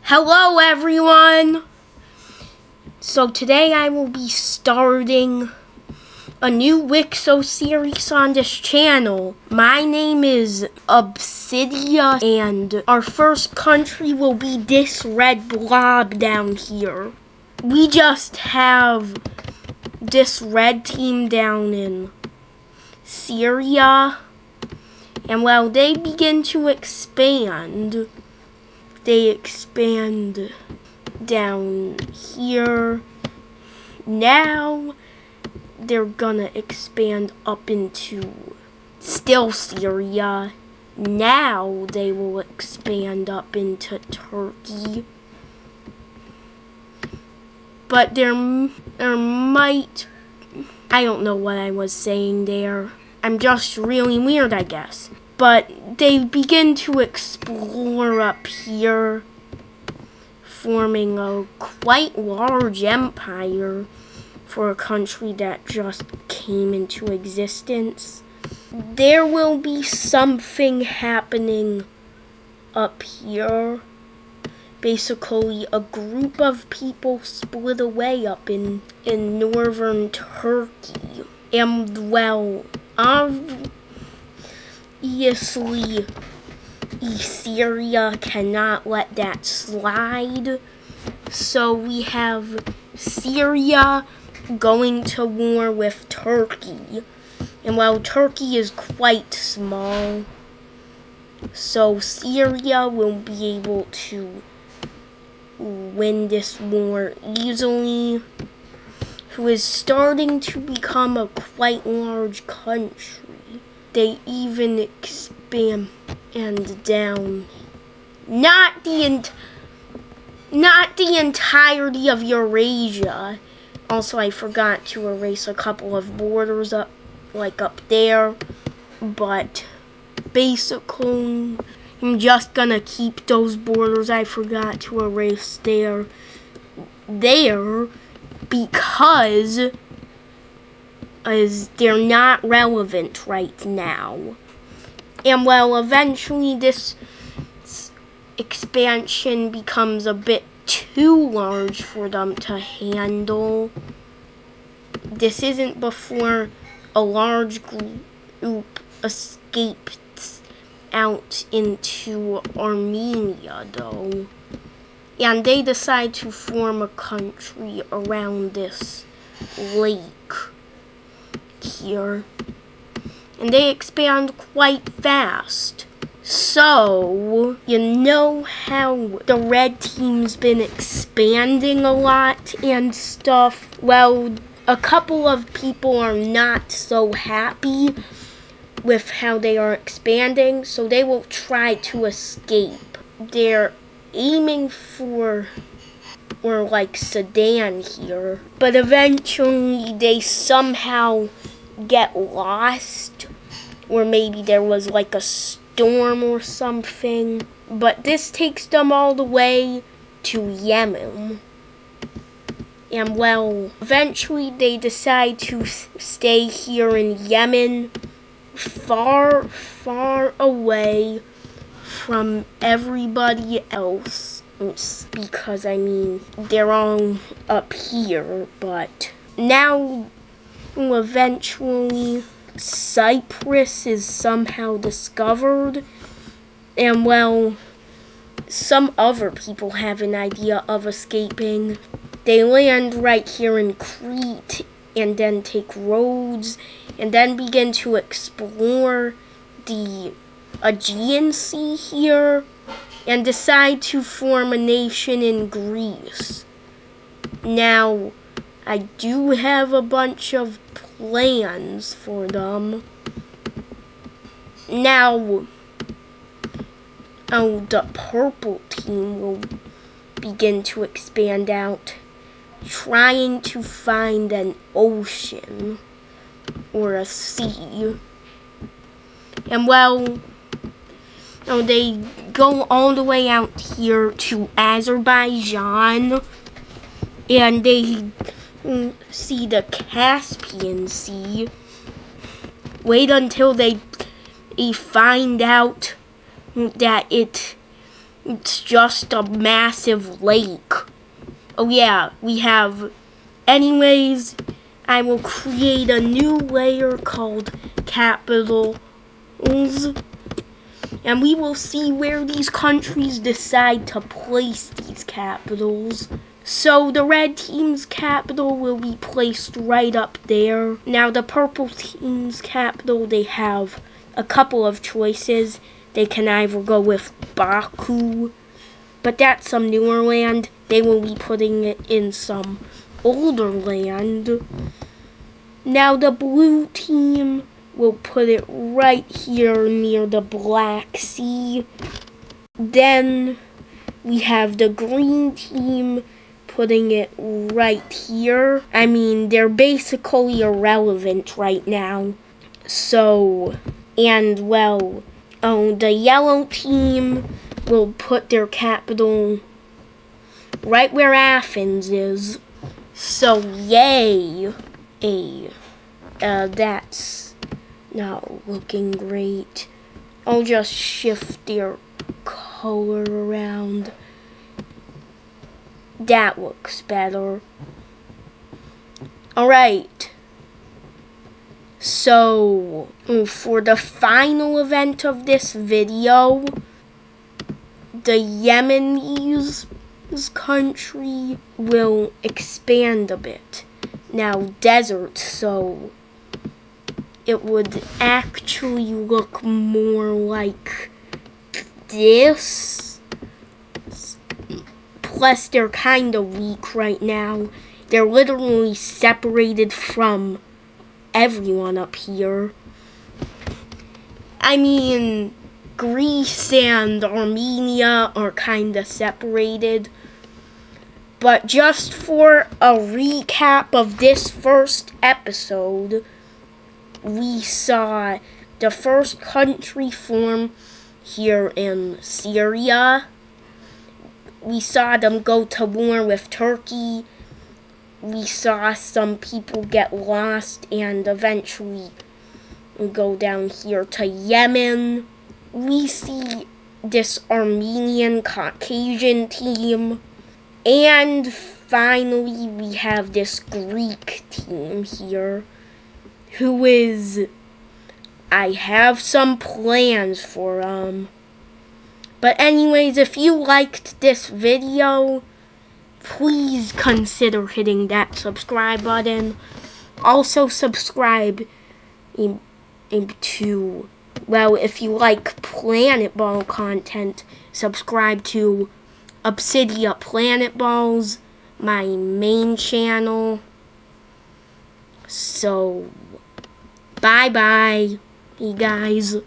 Hello everyone! So today I will be starting a new WICSO series on this channel. My name is Obsidia and our first country will be this red blob down here. We just have this red team down in Syria, and while they begin to expand, they expand down here. Now they're gonna expand up into still Syria. Now they will expand up into Turkey. But there might, I don't know what I was saying there. I'm just really weird, I guess. But they begin to explore up here, forming a quite large empire for a country that just came into existence. There will be something happening up here. Basically, a group of people split away up in northern Turkey. And, well, obviously, Syria cannot let that slide. So we have Syria going to war with Turkey. And while Turkey is quite small, so Syria will be able to win this war easily, who is starting to become a quite large country. They even expand down. Not the entirety of Eurasia. Also, I forgot to erase a couple of borders up there, but basically, I'm just gonna keep those borders I forgot to erase there because they're not relevant right now. And well, eventually this expansion becomes a bit too large for them to handle. This isn't before a large group escapes out into Armenia, though. And they decide to form a country around this lake here. And they expand quite fast. So, you know how the red team's been expanding a lot and stuff? Well, a couple of people are not so happy with how they are expanding, so they will try to escape. They're aiming for Sudan here, but eventually they somehow get lost, or maybe there was a storm or something, but this takes them all the way to Yemen. And well, eventually they decide to stay here in Yemen, far, far away from everybody else, because they're all up here. But now eventually Cyprus is somehow discovered, and well, some other people have an idea of escaping. They land right here in Crete and then take roads and then begin to explore the Aegean Sea here and decide to form a nation in Greece. Now, I do have a bunch of plans for them. Now, the purple team will begin to expand out, trying to find an ocean or a sea. And well, they go all the way out here to Azerbaijan, and they see the Caspian Sea. Wait until they find out that it It's just a massive lake. Oh yeah, we have... Anyways, I will create a new layer called capitals. And we will see where these countries decide to place these capitals. So the red team's capital will be placed right up there. Now the purple team's capital, they have a couple of choices. They can either go with Baku, but that's some newer land. They will be putting it in some older land. Now the blue team will put it right here near the Black Sea. Then we have the green team putting it right here. I mean, they're basically irrelevant right now. So, and well, the yellow team will put their capital right where Athens is. So, yay. That's not looking great. I'll just shift their color around. That looks better. Alright. So, for the final event of this video, the Yemenis country will expand a bit. Now, desert, so it would actually look more like this. Plus, they're kind of weak right now. They're literally separated from everyone up here. I mean, Greece and Armenia are kind of separated. But just for a recap of this first episode, we saw the first country form here in Syria. We saw them go to war with Turkey. We saw some people get lost and eventually go down here to Yemen. We see this Armenian Caucasian team. And finally, we have this Greek team here, who is... I have some plans for them. But anyways, if you liked this video, please consider hitting that subscribe button. Also subscribe to, well, if you like Planet Ball content, subscribe to Obsidia Planet Balls, my main channel. So, bye-bye, you guys.